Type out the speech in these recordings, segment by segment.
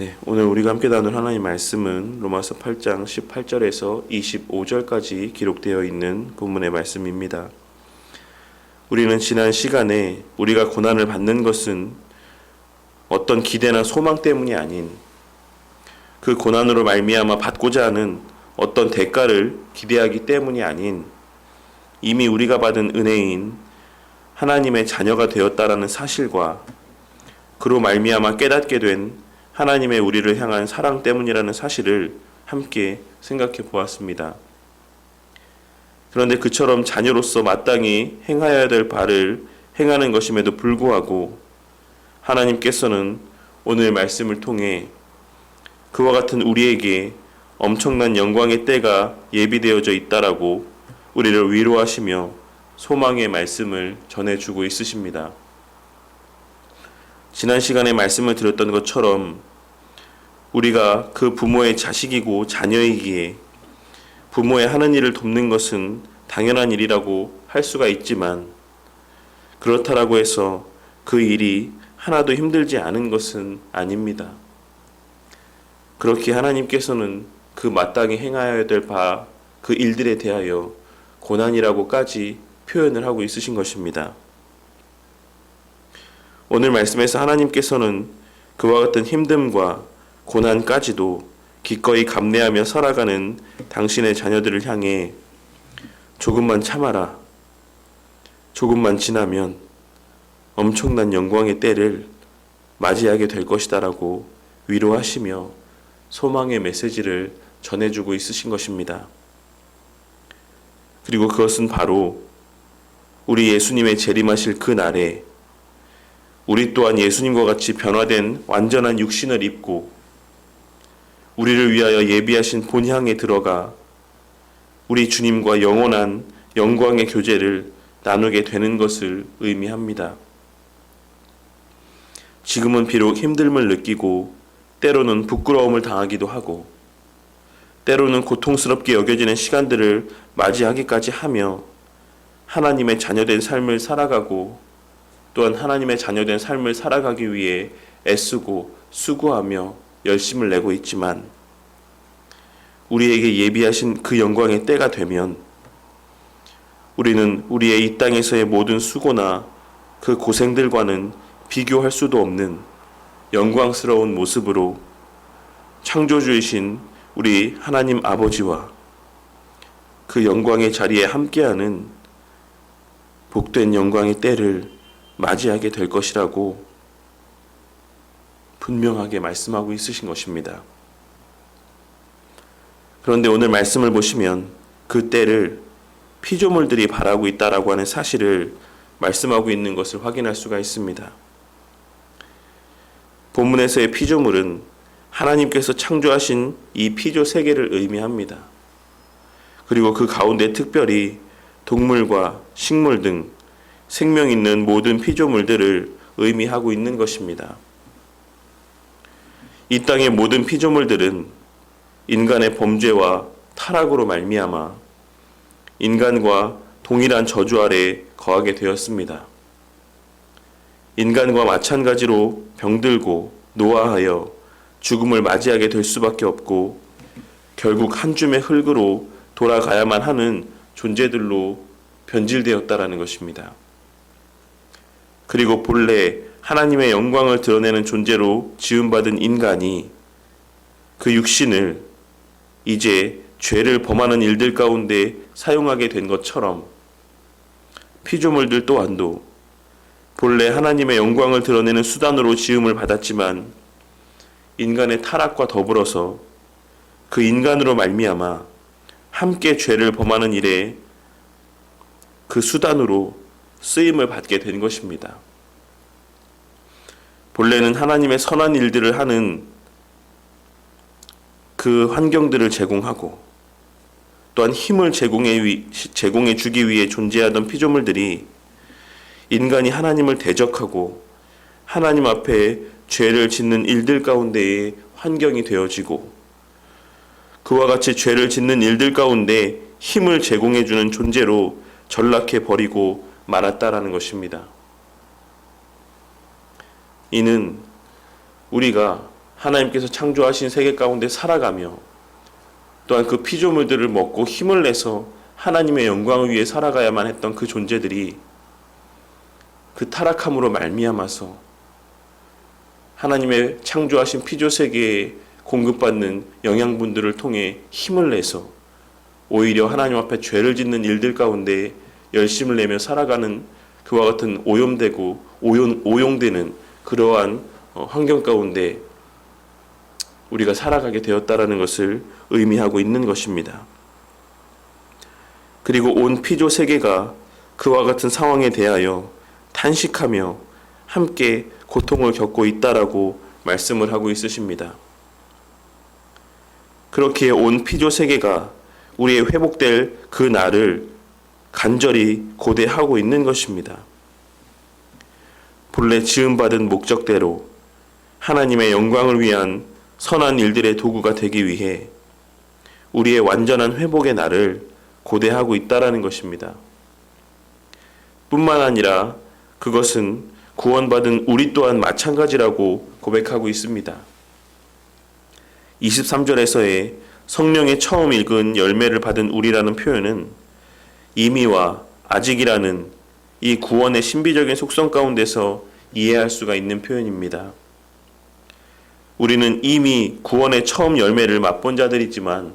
네, 오늘 우리가 함께 나눌 하나님 말씀은 로마서 8장 18절에서 25절까지 기록되어 있는 본문의 말씀입니다. 우리는 지난 시간에 우리가 고난을 받는 것은 어떤 기대나 소망 때문이 아닌 그 고난으로 말미암아 받고자 하는 어떤 대가를 기대하기 때문이 아닌 이미 우리가 받은 은혜인 하나님의 자녀가 되었다라는 사실과 그로 말미암아 깨닫게 된 하나님의 우리를 향한 사랑 때문이라는 사실을 함께 생각해 보았습니다. 그런데 그처럼 자녀로서 마땅히 행하여야 될 바를 행하는 것임에도 불구하고 하나님께서는 오늘 말씀을 통해 그와 같은 우리에게 엄청난 영광의 때가 예비되어져 있다라고 우리를 위로하시며 소망의 말씀을 전해주고 있으십니다. 지난 시간에 말씀을 드렸던 것처럼 우리가 그 부모의 자식이고 자녀이기에 부모의 하는 일을 돕는 것은 당연한 일이라고 할 수가 있지만 그렇다라고 해서 그 일이 하나도 힘들지 않은 것은 아닙니다. 그렇게 하나님께서는 그 마땅히 행하여야 될 바, 그 일들에 대하여 고난이라고까지 표현을 하고 있으신 것입니다. 오늘 말씀에서 하나님께서는 그와 같은 힘듦과 고난까지도 기꺼이 감내하며 살아가는 당신의 자녀들을 향해 조금만 참아라. 조금만 지나면 엄청난 영광의 때를 맞이하게 될 것이다라고 위로하시며 소망의 메시지를 전해주고 있으신 것입니다. 그리고 그것은 바로 우리 예수님의 재림하실 그 날에 우리 또한 예수님과 같이 변화된 완전한 육신을 입고 우리를 위하여 예비하신 본향에 들어가 우리 주님과 영원한 영광의 교제를 나누게 되는 것을 의미합니다. 지금은 비록 힘듦을 느끼고 때로는 부끄러움을 당하기도 하고 때로는 고통스럽게 여겨지는 시간들을 맞이하기까지 하며 하나님의 자녀된 삶을 살아가고 또한 하나님의 자녀된 삶을 살아가기 위해 애쓰고 수고하며 열심을 내고 있지만 우리에게 예비하신 그 영광의 때가 되면 우리는 우리의 이 땅에서의 모든 수고나 그 고생들과는 비교할 수도 없는 영광스러운 모습으로 창조주이신 우리 하나님 아버지와 그 영광의 자리에 함께하는 복된 영광의 때를 맞이하게 될 것이라고 분명하게 말씀하고 있으신 것입니다. 그런데 오늘 말씀을 보시면 그 때를 피조물들이 바라고 있다라고 하는 사실을 말씀하고 있는 것을 확인할 수가 있습니다. 본문에서의 피조물은 하나님께서 창조하신 이 피조 세계를 의미합니다. 그리고 그 가운데 특별히 동물과 식물 등 생명 있는 모든 피조물들을 의미하고 있는 것입니다. 이 땅의 모든 피조물들은 인간의 범죄와 타락으로 말미암아 인간과 동일한 저주 아래 거하게 되었습니다. 인간과 마찬가지로 병들고 노화하여 죽음을 맞이하게 될 수밖에 없고 결국 한 줌의 흙으로 돌아가야만 하는 존재들로 변질되었다라는 것입니다. 그리고 본래 하나님의 영광을 드러내는 존재로 지음받은 인간이 그 육신을 이제 죄를 범하는 일들 가운데 사용하게 된 것처럼 피조물들 또한도 본래 하나님의 영광을 드러내는 수단으로 지음을 받았지만 인간의 타락과 더불어서 그 인간으로 말미암아 함께 죄를 범하는 일에 그 수단으로 쓰임을 받게 된 것입니다. 본래는 하나님의 선한 일들을 하는 그 환경들을 제공하고 또한 힘을 제공해 주기 위해 존재하던 피조물들이 인간이 하나님을 대적하고 하나님 앞에 죄를 짓는 일들 가운데의 환경이 되어지고 그와 같이 죄를 짓는 일들 가운데 힘을 제공해 주는 존재로 전락해 버리고 말았다라는 것입니다. 이는 우리가 하나님께서 창조하신 세계 가운데 살아가며 또한 그 피조물들을 먹고 힘을 내서 하나님의 영광을 위해 살아가야만 했던 그 존재들이 그 타락함으로 말미암아서 하나님의 창조하신 피조 세계에 공급받는 영양분들을 통해 힘을 내서 오히려 하나님 앞에 죄를 짓는 일들 가운데 열심을 내며 살아가는 그와 같은 오염되고 오용되는 그러한 환경 가운데 우리가 살아가게 되었다라는 것을 의미하고 있는 것입니다. 그리고 온 피조 세계가 그와 같은 상황에 대하여 탄식하며 함께 고통을 겪고 있다라고 말씀을 하고 있으십니다. 그렇게 온 피조 세계가 우리의 회복될 그 날을 간절히 고대하고 있는 것입니다. 본래 지음받은 목적대로 하나님의 영광을 위한 선한 일들의 도구가 되기 위해 우리의 완전한 회복의 날을 고대하고 있다라는 것입니다. 뿐만 아니라 그것은 구원받은 우리 또한 마찬가지라고 고백하고 있습니다. 23절에서의 성령의 처음 읽은 열매를 받은 우리라는 표현은 이미와 아직이라는 이 구원의 신비적인 속성 가운데서 이해할 수가 있는 표현입니다. 우리는 이미 구원의 처음 열매를 맛본 자들이지만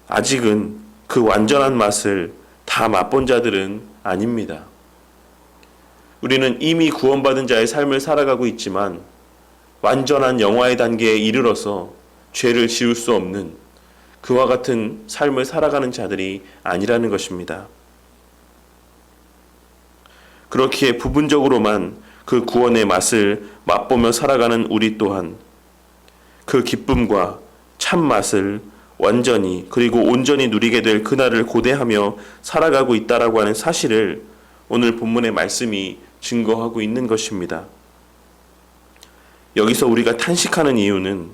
아직은 그 완전한 맛을 다 맛본 자들은 아닙니다. 우리는 이미 구원받은 자의 삶을 살아가고 있지만 완전한 영화의 단계에 이르러서 죄를 지을 수 없는 그와 같은 삶을 살아가는 자들이 아니라는 것입니다. 그렇기에 부분적으로만 그 구원의 맛을 맛보며 살아가는 우리 또한 그 기쁨과 참맛을 완전히 그리고 온전히 누리게 될 그날을 고대하며 살아가고 있다라고 하는 사실을 오늘 본문의 말씀이 증거하고 있는 것입니다. 여기서 우리가 탄식하는 이유는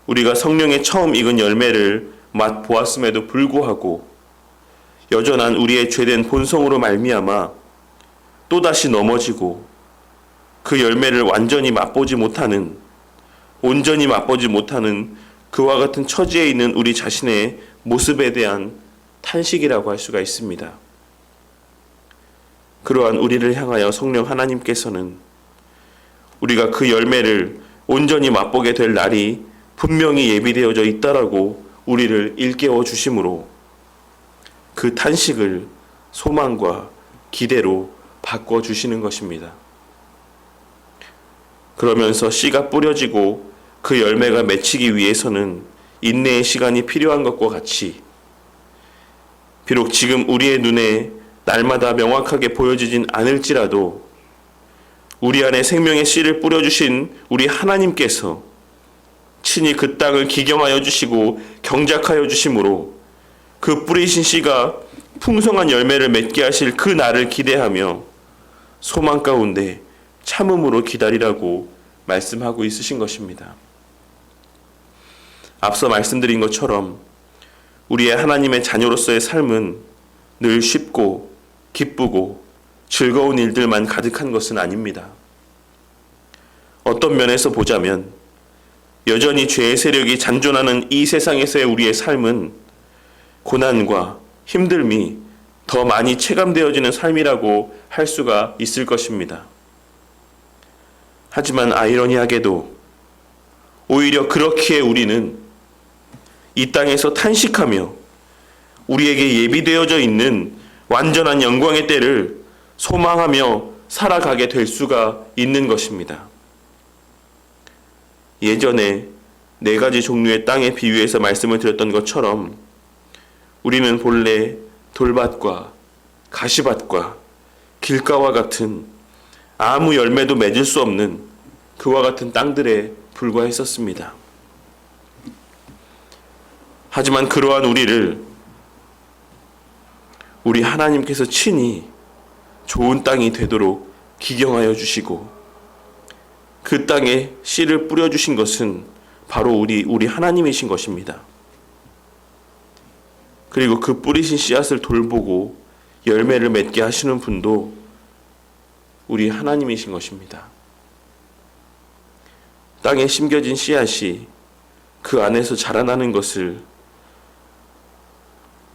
우리가 성령의 처음 익은 열매를 맛보았음에도 불구하고 여전한 우리의 죄된 본성으로 말미암아 또다시 넘어지고 그 열매를 완전히 맛보지 못하는 온전히 맛보지 못하는 그와 같은 처지에 있는 우리 자신의 모습에 대한 탄식이라고 할 수가 있습니다. 그러한 우리를 향하여 성령 하나님께서는 우리가 그 열매를 온전히 맛보게 될 날이 분명히 예비되어져 있다라고 우리를 일깨워 주심으로 그 탄식을 소망과 기대로 바꿔 주시는 것입니다. 그러면서 씨가 뿌려지고 그 열매가 맺히기 위해서는 인내의 시간이 필요한 것과 같이 비록 지금 우리의 눈에 날마다 명확하게 보여지진 않을지라도 우리 안에 생명의 씨를 뿌려주신 우리 하나님께서 친히 그 땅을 기경하여 주시고 경작하여 주심으로 그 뿌리신 씨가 풍성한 열매를 맺게 하실 그 날을 기대하며 소망 가운데 참음으로 기다리라고 말씀하고 있으신 것입니다. 앞서 말씀드린 것처럼 우리의 하나님의 자녀로서의 삶은 늘 쉽고 기쁘고 즐거운 일들만 가득한 것은 아닙니다. 어떤 면에서 보자면 여전히 죄의 세력이 잔존하는 이 세상에서의 우리의 삶은 고난과 힘듦이 더 많이 체감되어지는 삶이라고 할 수가 있을 것입니다. 하지만 아이러니하게도 오히려 그렇기에 우리는 이 땅에서 탄식하며 우리에게 예비되어져 있는 완전한 영광의 때를 소망하며 살아가게 될 수가 있는 것입니다. 예전에 4가지 종류의 땅의 비유에서 말씀을 드렸던 것처럼 우리는 본래 돌밭과 가시밭과 길가와 같은 아무 열매도 맺을 수 없는 그와 같은 땅들에 불과했었습니다. 하지만 그러한 우리를 우리 하나님께서 친히 좋은 땅이 되도록 기경하여 주시고 그 땅에 씨를 뿌려주신 것은 바로 우리 하나님이신 것입니다. 그리고 그 뿌리신 씨앗을 돌보고 열매를 맺게 하시는 분도 우리 하나님이신 것입니다. 땅에 심겨진 씨앗이 그 안에서 자라나는 것을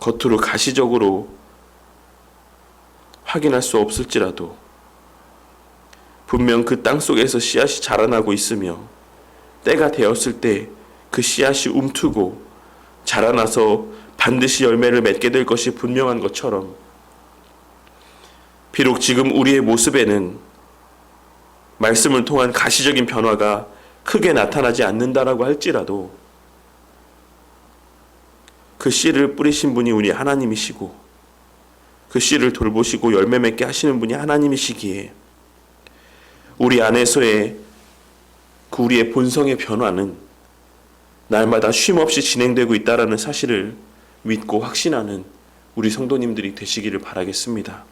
겉으로 가시적으로 확인할 수 없을지라도 분명 그 땅 속에서 씨앗이 자라나고 있으며 때가 되었을 때 그 씨앗이 움트고 자라나서 반드시 열매를 맺게 될 것이 분명한 것처럼, 비록 지금 우리의 모습에는 말씀을 통한 가시적인 변화가 크게 나타나지 않는다라고 할지라도 그 씨를 뿌리신 분이 우리 하나님이시고 그 씨를 돌보시고 열매 맺게 하시는 분이 하나님이시기에 우리 안에서의 그 우리의 본성의 변화는 날마다 쉼없이 진행되고 있다라는 사실을 믿고 확신하는 우리 성도님들이 되시기를 바라겠습니다.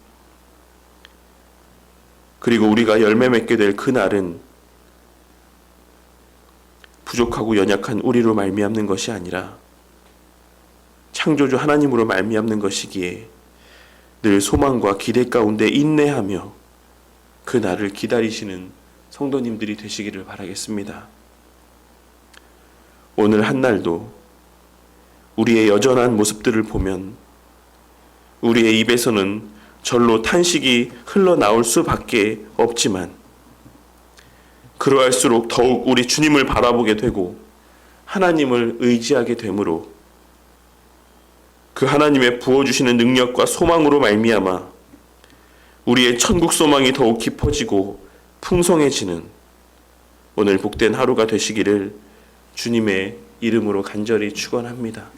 그리고 우리가 열매 맺게 될 그날은 부족하고 연약한 우리로 말미암는 것이 아니라 창조주 하나님으로 말미암는 것이기에 늘 소망과 기대 가운데 인내하며 그 날을 기다리시는 성도님들이 되시기를 바라겠습니다. 오늘 한 날도 우리의 여전한 모습들을 보면 우리의 입에서는 절로 탄식이 흘러나올 수밖에 없지만 그러할수록 더욱 우리 주님을 바라보게 되고 하나님을 의지하게 되므로 그 하나님의 부어주시는 능력과 소망으로 말미암아 우리의 천국 소망이 더욱 깊어지고 풍성해지는 오늘 복된 하루가 되시기를 주님의 이름으로 간절히 축원합니다.